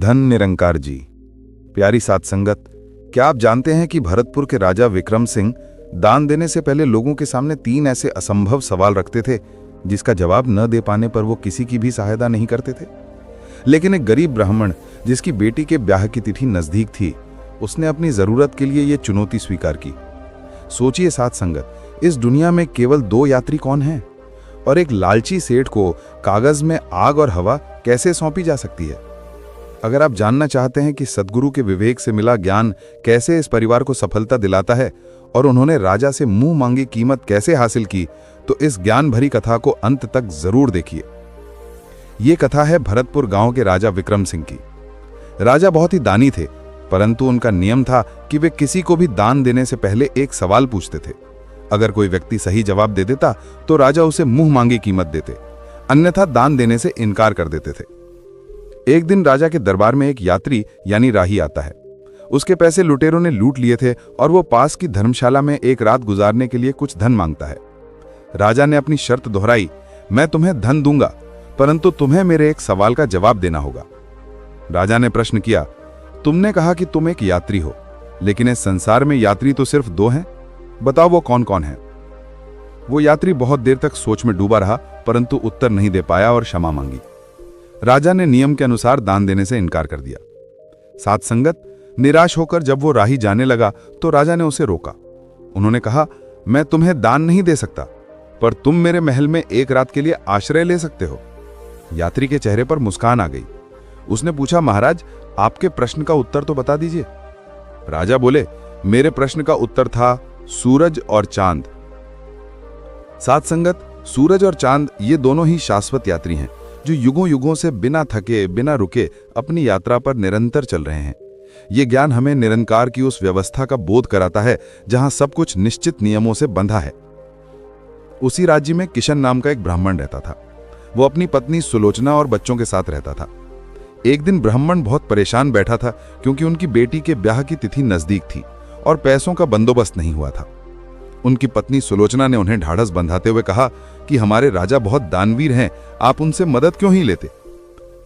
धन निरंकार जी। प्यारी साध संगत, क्या आप जानते हैं कि भरतपुर के राजा विक्रम सिंह दान देने से पहले लोगों के सामने 3 ऐसे असंभव सवाल रखते थे जिसका जवाब न दे पाने पर वो किसी की भी सहायता नहीं करते थे। लेकिन एक गरीब ब्राह्मण जिसकी बेटी के ब्याह की तिथि नजदीक थी, उसने अपनी जरूरत के लिए यह चुनौती स्वीकार की। सोचिए साध संगत, इस दुनिया में केवल 2 यात्री कौन हैं? और एक लालची सेठ को कागज में आग और हवा कैसे सौंपी जा सकती है? अगर आप जानना चाहते हैं कि सद्गुरु के विवेक से मिला ज्ञान कैसे इस परिवार को सफलता दिलाता है और उन्होंने राजा से मुंह मांगी कीमत कैसे हासिल की, तो इस ज्ञान भरी कथा को अंत तक जरूर देखिए। ये कथा है भरतपुर गांव के राजा विक्रम सिंह की। राजा बहुत ही दानी थे, परंतु उनका नियम था कि वे किसी को भी दान देने से पहले एक सवाल पूछते थे। अगर कोई व्यक्ति सही जवाब दे देता तो राजा उसे मुंह मांगी कीमत देते, अन्यथा दान देने से इनकार कर देते थे। एक दिन राजा के दरबार में एक यात्री यानी राही आता है। उसके पैसे लुटेरों ने लूट लिए थे और वो पास की धर्मशाला में एक रात गुजारने के लिए कुछ धन मांगता है। राजा ने अपनी शर्त दोहराई, मैं तुम्हें धन दूंगा, परंतु तुम्हें मेरे एक सवाल का जवाब देना होगा। राजा ने प्रश्न किया, तुमने कहा कि तुम एक यात्री हो, लेकिन इस संसार में यात्री तो सिर्फ 2 हैं, बताओ वो कौन कौन है? वो यात्री बहुत देर तक सोच में डूबा रहा, परंतु उत्तर नहीं दे पाया और क्षमा मांगी। राजा ने नियम के अनुसार दान देने से इनकार कर दिया। साध संगत, निराश होकर जब वो राही जाने लगा तो राजा ने उसे रोका। उन्होंने कहा, मैं तुम्हें दान नहीं दे सकता, पर तुम मेरे महल में एक रात के लिए आश्रय ले सकते हो। यात्री के चेहरे पर मुस्कान आ गई। उसने पूछा, महाराज, आपके प्रश्न का उत्तर तो बता दीजिए। राजा बोले, मेरे प्रश्न का उत्तर था सूरज और चांद। साध संगत, सूरज और चांद ये दोनों ही शाश्वत यात्री हैं जो युगों युगों से बिना थके बिना रुके अपनी यात्रा पर निरंतर चल रहे हैं। ये ज्ञान हमें निरंकार की उस व्यवस्था का बोध कराता है जहां सब कुछ निश्चित नियमों से बंधा है। उसी राज्य में किशन नाम का एक ब्राह्मण रहता था। वो अपनी पत्नी सुलोचना और बच्चों के साथ रहता था। एक दिन ब्राह्मण बहुत परेशान बैठा था क्योंकि उनकी बेटी के ब्याह की तिथि नजदीक थी और पैसों का बंदोबस्त नहीं हुआ था। उनकी पत्नी सुलोचना ने उन्हें ढाढ़स बंधाते हुए कहा कि हमारे राजा बहुत दानवीर हैं, आप उनसे मदद क्यों ही लेते?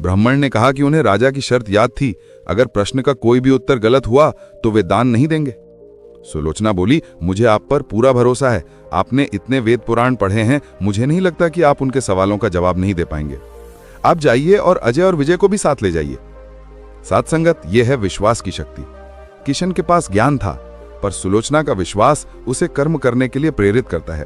ब्राह्मण ने कहा कि उन्हें राजा की शर्त याद थी, अगर प्रश्न का कोई भी उत्तर गलत हुआ तो वे दान नहीं देंगे। सुलोचना बोली, मुझे आप पर पूरा भरोसा है, आपने इतने वेद पुराण पढ़े हैं, मुझे नहीं लगता कि आप उनके सवालों का जवाब नहीं दे पाएंगे। आप जाइए और अजय और विजय को भी साथ ले जाइए। साध संगत, यह है विश्वास की शक्ति। किशन के पास ज्ञान था, पर सुलोचना का विश्वास उसे कर्म करने के लिए प्रेरित करता है।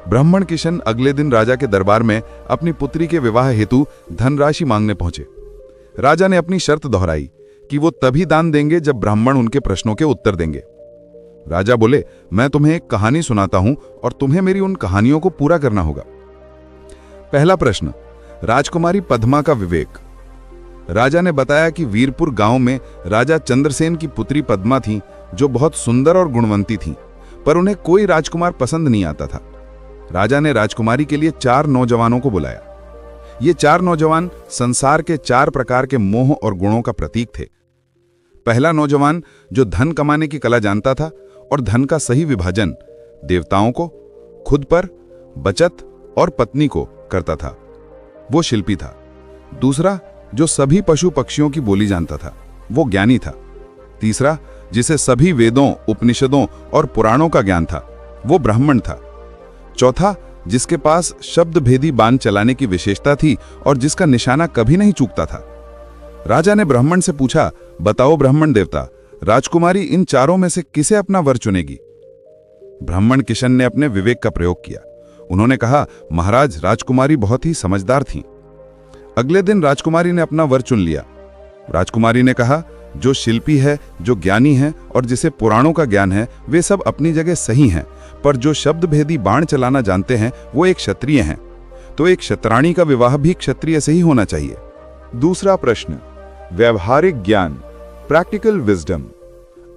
ब्राह्मण किशन अगले दिन राजा के दरबार में अपनी पुत्री के विवाह हेतु धनराशि मांगने पहुंचे। राजा ने अपनी शर्त दोहराई कि वो तभी दान देंगे जब ब्राह्मण उनके प्रश्नों के उत्तर देंगे। राजा बोले, मैं तुम्हें एक कहानी सुनाता हूं और तुम्हें मेरी उन कहानियों को पूरा करना होगा। पहला प्रश्न, राजकुमारी पद्मा का विवेक। राजा ने बताया कि वीरपुर गांव में राजा चंद्रसेन की पुत्री पद्मा थी, जो बहुत सुंदर और गुणवंती थी, पर उन्हें कोई राजकुमार पसंद नहीं आता था। राजा ने राजकुमारी के लिए 4 नौजवानों को बुलाया। ये 4 नौजवान संसार के 4 प्रकार के मोह और गुणों का प्रतीक थे। पहला नौजवान जो धन कमाने की कला जानता था और धन का सही विभाजन देवताओं को, खुद पर, बचत और पत्नी को करता था, वो शिल्पी था। दूसरा जो सभी पशु पक्षियों की बोली जानता था, वो ज्ञानी था। तीसरा जिसे सभी वेदों, उपनिषदों और पुराणों का ज्ञान था, वो ब्राह्मण था। चौथा जिसके पास शब्द भेदी बाण चलाने की विशेषता थी और जिसका निशाना कभी नहीं चूकता था। राजा ने ब्राह्मण से पूछा, बताओ ब्राह्मण देवता, राजकुमारी इन 4 में से किसे अपना वर चुनेगी? ब्राह्मण किशन ने अपने विवेक का प्रयोग किया। उन्होंने कहा, महाराज, राजकुमारी बहुत ही समझदार थी। अगले दिन राजकुमारी ने अपना वर चुन लिया। राजकुमारी ने कहा, जो शिल्पी है, जो ज्ञानी है और जिसे पुराणों का ज्ञान है, वे सब अपनी जगह सही हैं, पर जो शब्द भेदी बाण चलाना जानते हैं वो एक क्षत्रिय हैं, तो एक क्षत्राणी का विवाह भी क्षत्रिय से ही होना चाहिए। दूसरा प्रश्न, व्यवहारिक ज्ञान, प्रैक्टिकल विजडम।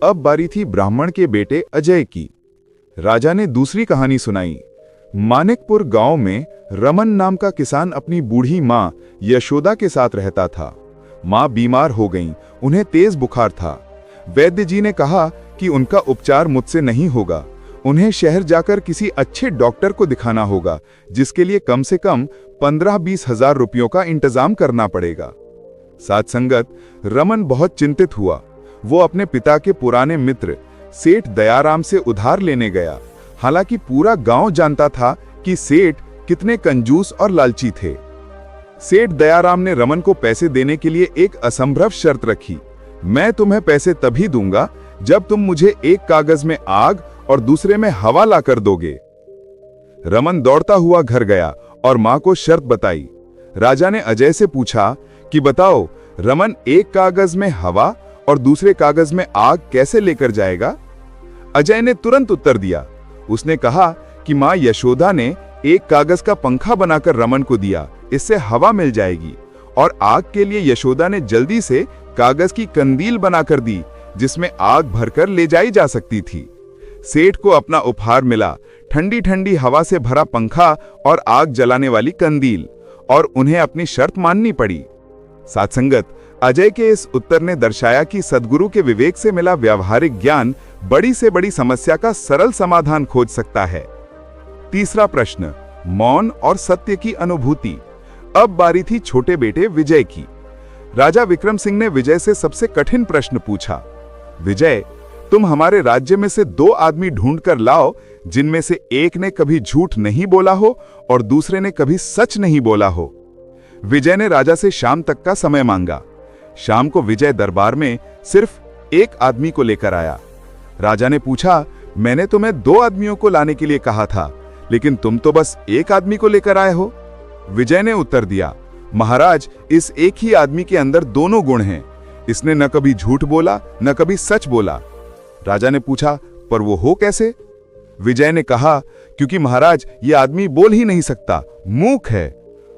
अब बारी थी ब्राह्मण के बेटे अजय की। राजा ने दूसरी कहानी सुनाई। मानिकपुर गांव में रमन नाम का किसान अपनी बूढ़ी मां यशोदा के साथ रहता था। मां बीमार हो गईं, उन्हें तेज बुखार था। वैद्य जी ने कहा कि उनका उपचार मुझसे नहीं होगा, उन्हें शहर जाकर किसी अच्छे डॉक्टर को दिखाना होगा, जिसके लिए कम से कम 15-20 हजार रुपयों का इंतजाम करना पड़ेगा। साथ संगत, रमन बहुत चिंतित हुआ। वो अपने पिता के पुराने मित्र सेठ दयाराम से उधार लेने गया। हालांकि पूरा गांव जानता था कि सेठ कितने कंजूस और लालची थे। सेठ दयाराम ने रमन को पैसे देने के लिए एक असंभव शर्त रखी। मैं तुम्हें पैसे तभी दूंगा जब तुम मुझे एक कागज में आग और दूसरे में हवा लाकर दोगे। रमन दौड़ता हुआ घर गया और मां को शर्त बताई। राजा ने अजय से पूछा कि बताओ, रमन एक कागज में हवा और दूसरे कागज में आग कैसे लेकर जाएगा? अजय ने तुरंत उत्तर दिया। उसने कहा कि मां यशोदा ने एक कागज का पंखा बनाकर रमन को दिया, इससे हवा मिल जाएगी, और आग के लिए यशोदा ने जल्दी से कागज की कंदील बनाकर दी, जिसमें आग भरकर ले जाई जा सकती थी। सेठ को अपना उपहार मिला, ठंडी ठंडी हवा से भरा पंखा और आग जलाने वाली कंदील, और उन्हें अपनी शर्त माननी पड़ी। साथ संगत, अजय के इस उत्तर ने दर्शाया कि सद्गुरु के विवेक से मिला व्यावहारिक ज्ञान बड़ी से बड़ी समस्या का सरल समाधान खोज सकता है। तीसरा प्रश्न, मौन और सत्य की अनुभूति। अब बारी थी छोटे बेटे विजय की। राजा विक्रम सिंह ने विजय से सबसे कठिन प्रश्न पूछा। विजय, तुम हमारे राज्य में से 2 आदमी ढूंढकर लाओ जिनमें से एक ने कभी झूठ नहीं बोला हो और दूसरे ने कभी सच नहीं बोला हो। विजय ने राजा से शाम तक का समय मांगा। शाम को विजय दरबार में सिर्फ एक आदमी को लेकर आया। राजा ने पूछा, मैंने तुम्हें 2 आदमियों को लाने के लिए कहा था, लेकिन तुम तो बस एक आदमी को लेकर आए हो। विजय ने उत्तर दिया, महाराज, इस एक ही आदमी के अंदर दोनों गुण हैं। इसने न कभी झूठ बोला न कभी सच बोला। राजा ने पूछा, पर वो हो कैसे? विजय ने कहा, क्योंकि महाराज, ये आदमी बोल ही नहीं सकता, मूक है।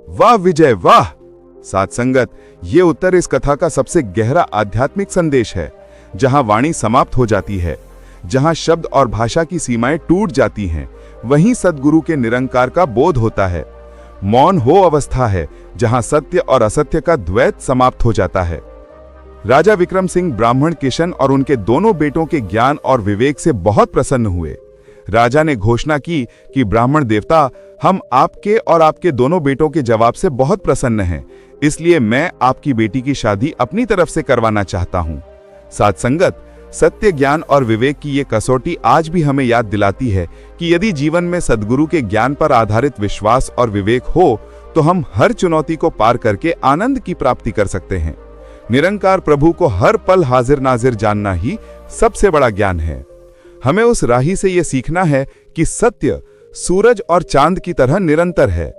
वाह विजय वाह! साथ संगत, ये उत्तर इस कथा का सबसे गहरा आध्यात्मिक संदेश है। जहां वाणी समाप्त हो जाती है, जहां शब्द और भाषा की सीमाएं टूट जाती हैं, वहीं सद्गुरु के निरंकार का बोध होता है। मौन वो अवस्था है जहां सत्य और असत्य का द्वैत समाप्त हो जाता है। राजा विक्रम सिंह ब्राह्मण किशन और उनके दोनों बेटों के ज्ञान और विवेक से बहुत प्रसन्न हुए। राजा ने घोषणा की कि ब्राह्मण देवता, हम आपके और आपके दोनों बेटों के जवाब से बहुत प्रसन्न हैं, इसलिए मैं आपकी बेटी की शादी अपनी तरफ से करवाना चाहता हूं। साथ संगत, सत्य, ज्ञान और विवेक की ये कसौटी आज भी हमें याद दिलाती है कि यदि जीवन में सद्गुरु के ज्ञान पर आधारित विश्वास और विवेक हो तो हम हर चुनौती को पार करके आनंद की प्राप्ति कर सकते हैं। निरंकार प्रभु को हर पल हाजिर नाजिर जानना ही सबसे बड़ा ज्ञान है। हमें उस राही से यह सीखना है कि सत्य सूरज और चांद की तरह निरंतर है।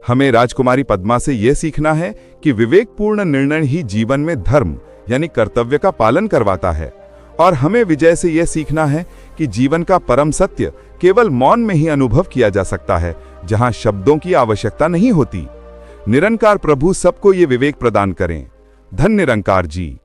हमें राजकुमारी पद्मा से यह सीखना है कि विवेकपूर्ण निर्णय ही जीवन में धर्म यानी कर्तव्य का पालन करवाता है। और हमें विजय से यह सीखना है कि जीवन का परम सत्य केवल मौन में ही अनुभव किया जा सकता है, जहां शब्दों की आवश्यकता नहीं होती। निरंकार प्रभु सबको ये विवेक प्रदान करें। धन्य निरंकार जी।